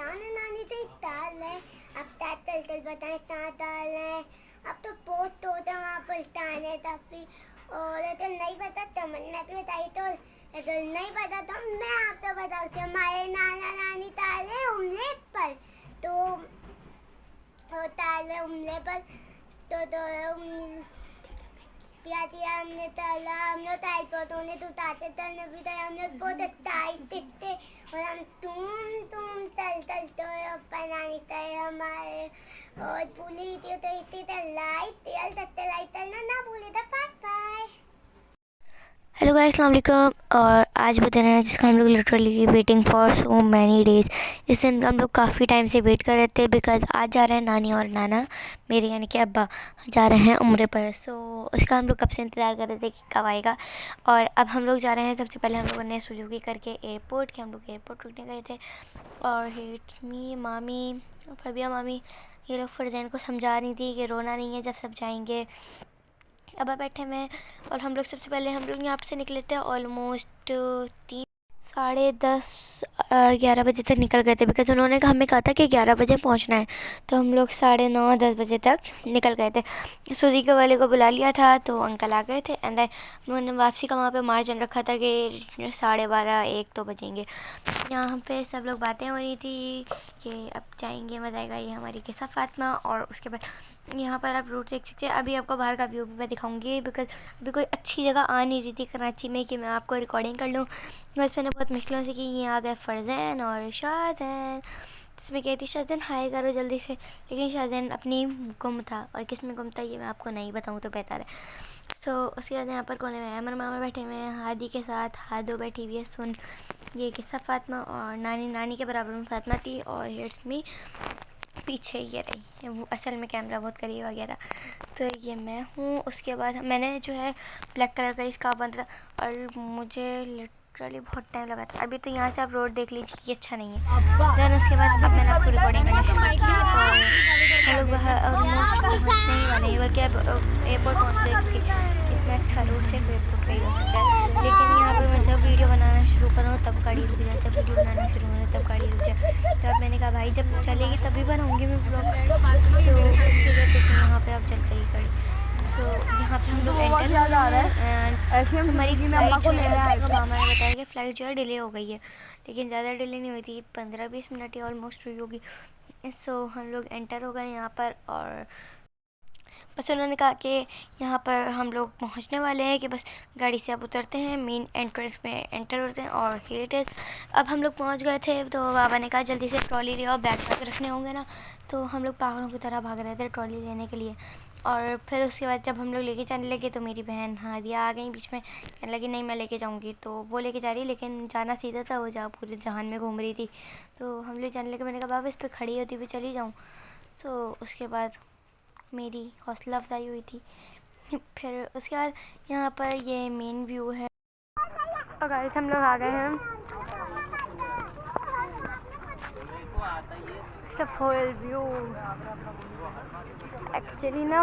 नाना नानी तो ताल है। अब तल तल बताए कहाँ ताल है। अब तो पोत तो वहाँ पर ताने तब भी। और तो नहीं पता तमन्ना भी बताई तो नहीं पता तो मैं आपको बताती हूँ। हमारे नाना नानी ताल है उमले पर। तो ताल है उमले पर। दिया दिया हमने ताला हम लोग ताई पोतों ने तो ताते तलने भी था। हम लोग बहुत ताई थे और हम तुम तल तल तो बनानी तय हमारे और भूली थी तो इतनी तलाई तेल तत्ते लाई तलना ना भूली था। Bye bye. हेलो गाइस, अस्सलाम वालेकुम। और आज बता रहे हैं जिसका हम लोग literally waiting for so many days. इस दिन का हम लोग काफ़ी टाइम से वेट कर रहे थे बिकॉज़ आज जा रहे हैं नानी और नाना मेरे यानी कि अब्बा जा रहे हैं उम्रे पर। सो उसका हम लोग कब से इंतज़ार कर रहे थे कि कब आएगा। और अब हम लोग जा रहे हैं। सबसे पहले हम लोगों ने सुजुकी करके एयरपोर्ट के हम लोग एयरपोर्ट रुकने गए थे। और हिट्स मी मामी फबिया मामी ये लोग फरजैन को समझा रही थी कि रोना नहीं है, जब सब जाएंगे। अब बैठे में और हम लोग सबसे पहले हम लोग यहाँ से निकले थे ऑलमोस्ट 11:30 बजे तक निकल गए थे बिकॉज़ उन्होंने हमें कहा था कि 11 बजे पहुँचना है। तो हम लोग 9:30-10 बजे तक निकल गए थे। सुजुकी वाले को बुला लिया था तो अंकल आ गए थे एंड देन उन्होंने वापसी का वहाँ पे मार्जिन रखा था कि 12:30-1 तो बजेंगे। यहाँ पे सब लोग बातें हो रही थी कि अब जाएंगे, मज़ा आएगा। ये हमारी किस्सा फातिमा। और उसके बाद यहाँ पर आप रूट देख सकते हैं। अभी आपको बाहर का व्यू भी मैं दिखाऊंगी बिकॉज़ अभी कोई अच्छी जगह आ नहीं रही थी कराची में कि मैं आपको रिकॉर्डिंग कर लूँ। बस मैंने बहुत मुश्किलों से की। ये आ गए फरजैन और शाहजैन, जिसमें कहती शाहजैन हाय करो जल्दी से, लेकिन शाहजैन अपनी गुम था और किस में गुम था ये मैं आपको नहीं बताऊँ तो बेहतर है। सो उसके बाद यहाँ पर कोने में अमर मामा बैठे हुए हैं हादी के साथ। हादो बैठी हुई है सुन ये किस्सा फातिमा। और नानी के बराबर में फातिमा थी और हिट्स मी पीछे ये रही। वो असल में कैमरा बहुत करीब वगैरह। तो ये मैं हूँ। उसके बाद मैंने जो है ब्लैक कलर का इसका बंद था और मुझे लिटरली बहुत टाइम लगा था। अभी तो यहाँ से आप रोड देख लीजिए कि अच्छा नहीं है। देन उसके बाद अब मैंने आपको रिकॉर्डिंग करना शुरू की और हम लोग वहाँ ऑलमोस्ट पहुँचने ही वाले हैं बल्कि अब एयरपोर्ट पहुँच गए क्योंकि इतना अच्छा रूट सिर्फ एयरपोर्ट का ही हो सकता है। लेकिन यहाँ पर मैं जब वीडियो बनाना शुरू करूँ तब गाड़ी रुक जाए, जब वीडियो बनाना शुरू हो तब गाड़ी रुक जाए। तो अब मैंने कहा भाई जब चलेगी तभी बनाऊँगी मैं ब्लॉग। सो उसकी वजह से यहाँ पे अब चल गई गाड़ी। सो यहाँ पे हम लोग एंटर हो रहे हैं एंड हमारी फ्लाइट जो है मामा ने बताया कि फ़्लाइट जो है डिले हो गई है, लेकिन ज़्यादा डिले नहीं हुई थी, 15-20 मिनट ही ऑलमोस्ट हुई होगी। सो हम लोग एंटर हो गए यहाँ पर और बस उन्होंने कहा कि यहाँ पर हम लोग पहुँचने वाले हैं कि बस गाड़ी से आप उतरते हैं, मेन एंट्रेंस में एंटर होते हैं और हिट है। अब हम लोग पहुँच गए थे तो बाबा ने कहा जल्दी से ट्रॉली ले आओ, बैग पैक रखने होंगे ना। तो हम लोग पागलों की तरह भाग रहे थे ट्रॉली लेने के लिए। और फिर उसके बाद जब हम लोग लेके जाने लगे तो मेरी बहन हादिया आ गई बीच में, कहने लगी नहीं मैं लेके जाऊँगी। तो वो लेके जा रही लेकिन जाना सीधा था, वो जहाँ पूरे जहान में घूम रही थी। तो हम लोग जाने लगे, मैंने कहा बाबा इस पर खड़ी होती हुई चली जाऊँ। तो उसके बाद मेरी हौसला अफजाई हुई थी। फिर उसके बाद यहाँ पर ये मेन व्यू है और गाइस हम लोग आ गए हैं। फुल व्यू एक्चुअली ना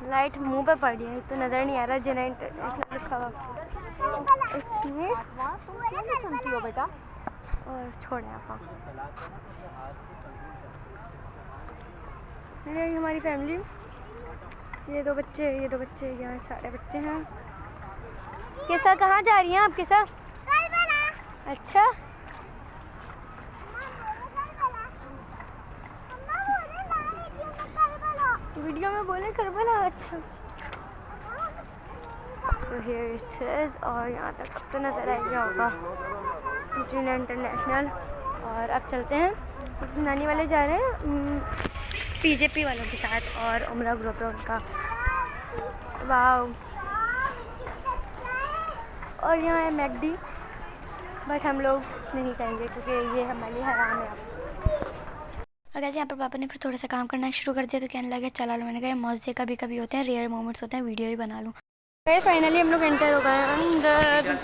लाइट मुंह पे पड़ रही है तो नज़र नहीं आ रहा। जिना इंटरनेशनल लिखा हुआ इसमें सुनती हो बेटा और छोड़े आप। ये हमारी फैमिली, ये दो बच्चे यहाँ सारे बच्चे हैं। किसा कहाँ जा रही हैं आप किसा? अच्छा वीडियो में बोले करबला। अच्छा तो हियर इट इज और यहाँ तक अब तो नज़र आ गया होगा जिना इंटरनेशनल। और अब चलते हैं, नानी वाले जा रहे हैं बीजेपी वालों के साथ और उमरा ग्रुप है उनका। वाह। और यहाँ है मैकडी बट हम लोग नहीं खाएंगे क्योंकि ये हमारे लिए हराम है। और यहाँ पर पापा ने फिर थोड़ा सा काम करना शुरू कर दिया तो कहने लगे चला लो। मैंने कहा मौजे कभी कभी होते हैं, रेयर मोमेंट्स होते हैं, वीडियो ही बना लूँ। फाइनली हम लोग एंटर हो गए अंदर।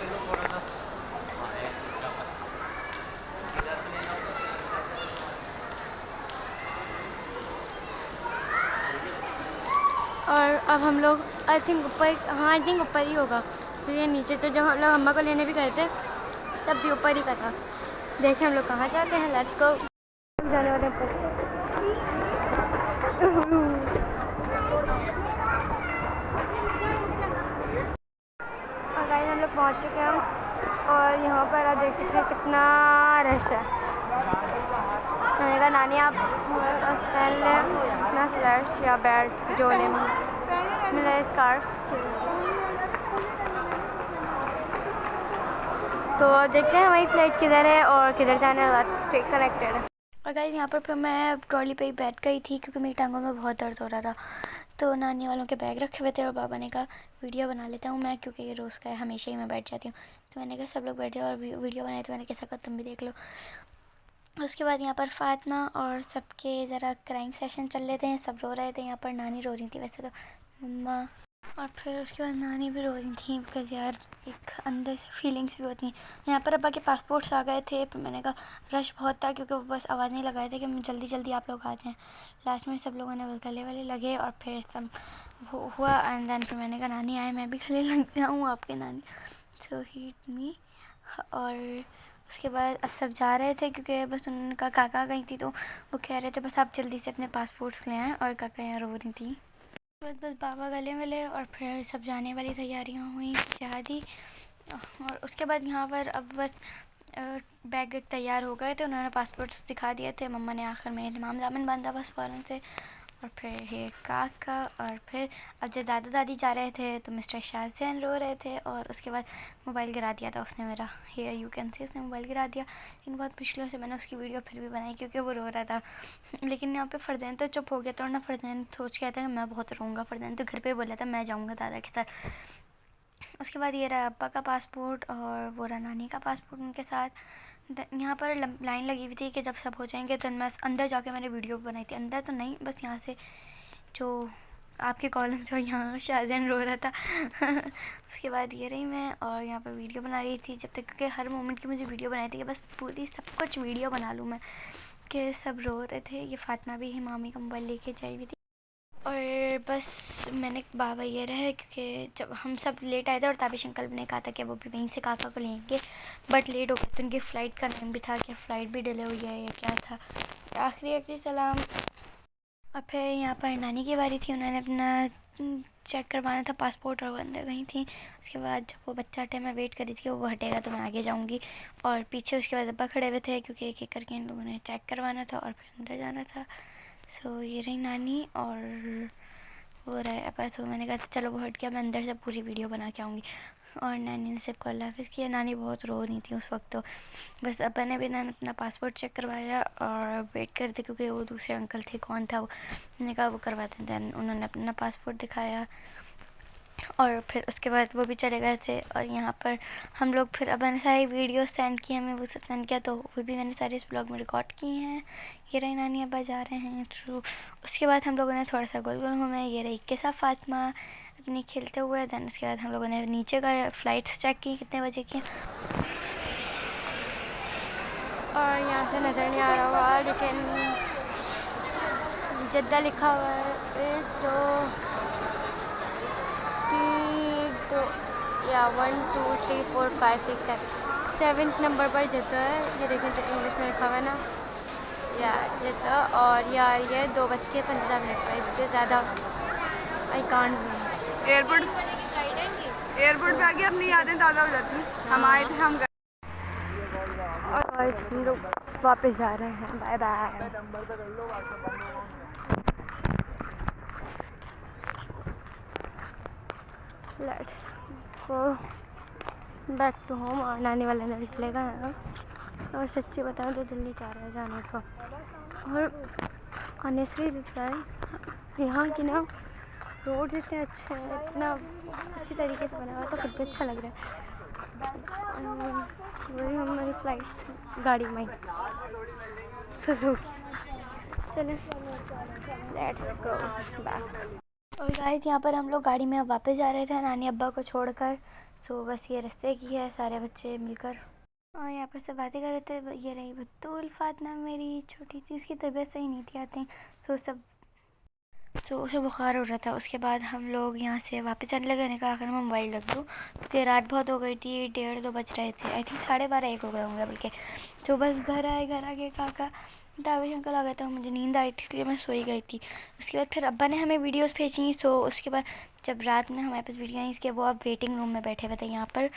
और अब हम लोग आई थिंक ऊपर ही होगा क्योंकि नीचे तो जब हम लोग अम्मा को लेने भी गए थे तब भी ऊपर ही का था। देखें हम लोग कहाँ जाते हैं, लेट्स गो। जाने वाले हैं और गाइस हम लोग पहुँच चुके हैं और यहाँ पर आप देख सकते हैं कितना रश है। मैंने कहा नानी आप पहन लें अपना स्लैश या बेल्ट जो ले मिले स्कार्फ। तो देखते हैं वही फ्लाइट किधर है और किधर जाने वाला स्ट्रेट कनेक्टेड है। और गाइस यहाँ पर मैं ट्रॉली पे ही बैठ गई थी क्योंकि मेरी टांगों में बहुत दर्द हो रहा था। तो नानी वालों के बैग रखे हुए थे और बाबा ने कहा वीडियो बना लेता हूँ मैं, क्योंकि ये रोज़ का है, हमेशा ही मैं बैठ जाती हूँ। तो मैंने कहा सब लोग बैठ जाओ और वीडियो बनाई, तो मैंने कैसा कहा तुम भी देख लो। उसके बाद यहाँ पर फातिमा और सबके ज़रा क्राइंग सेशन चल रहे थे, सब रो रहे थे। यहाँ पर नानी रो रही थी वैसे तो, मम्मा, और फिर उसके बाद नानी भी रो रही थी बिकॉज़ यार एक अंदर से फीलिंग्स भी होती हैं। यहाँ पर अब्बा के पासपोर्ट्स आ गए थे, पर मैंने कहा रश बहुत था क्योंकि वो बस आवाज़ नहीं लगाए थे कि जल्दी जल्दी आप लोग आ जाएँ। लास्ट में सब लोगों ने बस गले वाले लगे और फिर सब हुआ एंड देन फिर मैंने कहा नानी आए मैं भी गले लग जाऊँ आपके नानी, सो हीट मी। और उसके बाद अब सब जा रहे थे क्योंकि बस उनका काका गई थी तो वो कह रहे थे बस आप जल्दी से अपने पासपोर्ट्स ले आएँ, और काका यहाँ रो रही थी। बस बाबा गले मिले और फिर सब जाने वाली तैयारियां हुई जहादी। और उसके बाद यहाँ पर अब बस बैग तैयार हो गए थे, उन्होंने पासपोर्ट्स दिखा दिए थे, मम्मा ने आखिर में इमाम दामन बांधा बस फ़ौरन से। और फिर ये काका, और फिर अब जब दादा दादी जा रहे थे तो मिस्टर शाहजैन रो रहे थे। और उसके बाद मोबाइल गिरा दिया था उसने मेरा, हेयर यू कैन सी, उसने मोबाइल गिरा दिया। लेकिन बहुत मुश्किलों से मैंने उसकी वीडियो फिर भी बनाई क्योंकि वो रो रहा था। लेकिन यहाँ पे फरदैन तो चुप हो गया था और ना फरदैन सोच के आया था कि मैं बहुत रोऊंगा। फरदैन तो घर पे बोला था मैं जाऊँगा दादा के साथ। उसके बाद ये रहा अब्बा का पासपोर्ट और वो रहा नानी का पासपोर्ट उनके साथ। यहाँ पर लाइन लगी हुई थी कि जब सब हो जाएंगे तो मैं अंदर जाके मैंने वीडियो बनाई थी, अंदर तो नहीं बस यहाँ से जो आपके कॉलम जो यहाँ शाहजैन रो रहा था उसके बाद ये रही मैं और यहाँ पर वीडियो बना रही थी जब तक, क्योंकि हर मोमेंट की मुझे वीडियो बनाई थी कि बस पूरी सब कुछ वीडियो बना लूँ मैं, कि सब रो रहे थे। ये फातिमा भी मामी का मोबाइल लेके जाई हुई थी। और बस मैंने बाबा ये रहे क्योंकि जब हम सब लेट आए थे और ताबिश अंकल ने कहा था कि वो भी वहीं से काका को लेंगे, बट लेट हो गया तो उनकी फ़्लाइट का टाइम भी था कि फ़्लाइट भी डिले हुई है या क्या था। आखिरी सलाम। और फिर यहाँ पर नानी की बारी थी, उन्होंने अपना चेक करवाना था पासपोर्ट और वो अंदर गई थी। उसके बाद जब वो बच्चा हटे, मैं वेट कर रही थी कि वो हटेगा तो मैं आगे जाऊँगी, और पीछे उसके बाद अब्बा खड़े हुए थे क्योंकि एक एक करके इन लोगों ने चेक करवाना था और फिर अंदर जाना था। सो ये रही नानी और वो रहा अब्बा। तो मैंने कहा चलो वो हट गया, मैं अंदर से पूरी वीडियो बना के आऊँगी। और नानी ने सबको अल्लाह हाफ़िज़ किया। नानी बहुत रो रही थी उस वक्त, तो बस अब्बा ने भी अपना पासपोर्ट चेक करवाया और वेट कर थे क्योंकि वो दूसरे अंकल थे, कौन था वो, मैंने कहा वो करवाते थे। उन्होंने अपना पासपोर्ट दिखाया और फिर उसके बाद वो भी चले गए थे। और यहाँ पर हम लोग फिर अब मैंने सारी वीडियो सेंड की, हमें वो सब सेंड किया तो वो भी मैंने सारे इस ब्लॉग में रिकॉर्ड किए हैं। ये रही नानी अब्बा जा रहे हैं थ्रू। उसके बाद हम लोगों ने थोड़ा सा गोल गोल घूमे, ये रही के साथ फातिमा अपनी खेलते हुए। दैन उसके बाद हम लोगों ने नीचे गए, फ़्लाइट्स चेक की कितने बजे की, और यहाँ से नज़र नहीं आ रहा होगा लेकिन जद्दा लिखा हुआ है। 1 2 या 1 2 3 4 5 6 7 7th नंबर पर जद्दा है। ये देखें जो इंग्लिश में लिखा हुआ है ना, या जद्दा। और यार ये 2:15 पर, इससे ज़्यादा आई कांट जूम। एयरपोर्ट पे आके अपनी यादें ताज़ा हो जाती हैं। हम आए थे, हम गए। और हम लोग वापस जा रहे हैं, bye bye. Let's go back to home. और नानी वाले ने चलेगा ना, और सच्ची बताऊँ तो दिल्ली चाह रहा है जाने को। और ऑनेस्टली बताएं यहाँ की ना रोड इतने अच्छे हैं, इतना अच्छी तरीके से बना हुआ तो खुद भी अच्छा लग रहा है। वही हमारी फ़्लाइट गाड़ी में सुजुकी। चलें लेट्स गो बैक। और गाइस यहाँ पर हम लोग गाड़ी में अब वापस जा रहे थे नानी अब्बा को छोड़कर। सो बस ये रास्ते की है, सारे बच्चे मिलकर और यहाँ पर सब बातें कर रहे थे। ये रही बतूल फातिमा मेरी छोटी थी, उसकी तबीयत सही नहीं थी आती, सो सब तो उसे बुखार हो रहा था। उसके बाद हम लोग यहाँ से वापस जाने लगे। मैंने कहा आखिर मैं मोबाइल रख दूँ क्योंकि रात बहुत हो गई थी, 1:30-2 बज रहे थे, आई थिंक 12:30-1 हो गए होंगे बल्कि। तो बस घर आए, घर आके काका दावेश अंकल आ गए, तो मुझे नींद आई थी इसलिए मैं सोई गई थी। उसके बाद फिर अब्बा ने हमें वीडियोस भेजी। सो उसके बाद जब रात में हमारे पास वीडियो आई इसके, वो अब वेटिंग रूम में बैठे हुए थे यहाँ पर।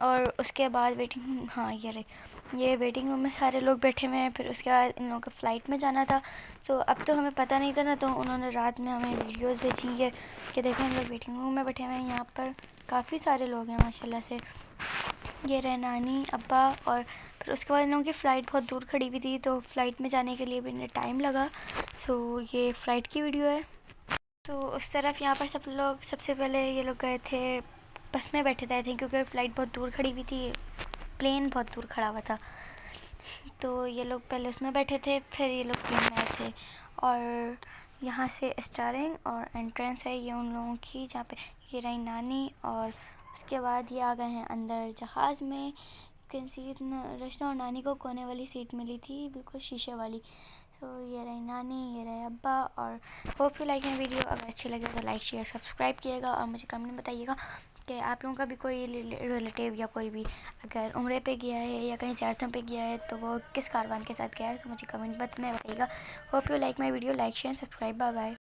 और उसके बाद वेटिंग, हाँ ये वेटिंग रूम में सारे लोग बैठे हुए हैं। फिर उसके बाद इन लोगों को फ़्लाइट में जाना था। सो अब तो हमें पता नहीं था ना, तो उन्होंने रात में हमें वीडियोस भेजी है कि देखें हम लोग वेटिंग रूम में बैठे हुए हैं। यहाँ पर काफ़ी सारे लोग हैं माशाल्लाह से। ये रहे नानी, अब्बा। और फिर उसके बाद इन लोगों की फ़्लाइट बहुत दूर खड़ी हुई थी, तो फ़्लाइट में जाने के लिए भी इन्हें टाइम लगा। सो ये फ़्लाइट की वीडियो है। तो उस तरफ यहाँ पर सब लोग, सबसे पहले ये लोग गए थे, बस में बैठे थे क्योंकि फ़्लाइट बहुत दूर खड़ी हुई थी, प्लेन बहुत दूर खड़ा हुआ था। तो ये लोग पहले उसमें बैठे थे, फिर ये लोग प्लेन में आए थे। और यहाँ से स्टारिंग और एंट्रेंस है ये उन लोगों की, जहाँ पे ये रही नानी। और उसके बाद ये आ गए हैं अंदर जहाज़ में। कैन सी रश्ता और नानी को कोने वाली सीट मिली थी, बिल्कुल शीशे वाली। सो ये रही नानी, ये रहे अब्बा। और hope you like my video. अगर अच्छी लगे तो लाइक शेयर सब्सक्राइब कीजिएगा और मुझे कमेंट में बताइएगा कि आप लोगों का भी कोई रिलेटिव या कोई भी अगर उम्रे पे गया है या कहीं ज़ियारतों पे गया है तो वो किस कारवान के साथ गया है, तो मुझे कमेंट में बताइएगा। Hope you like my video, like share subscribe, bye bye.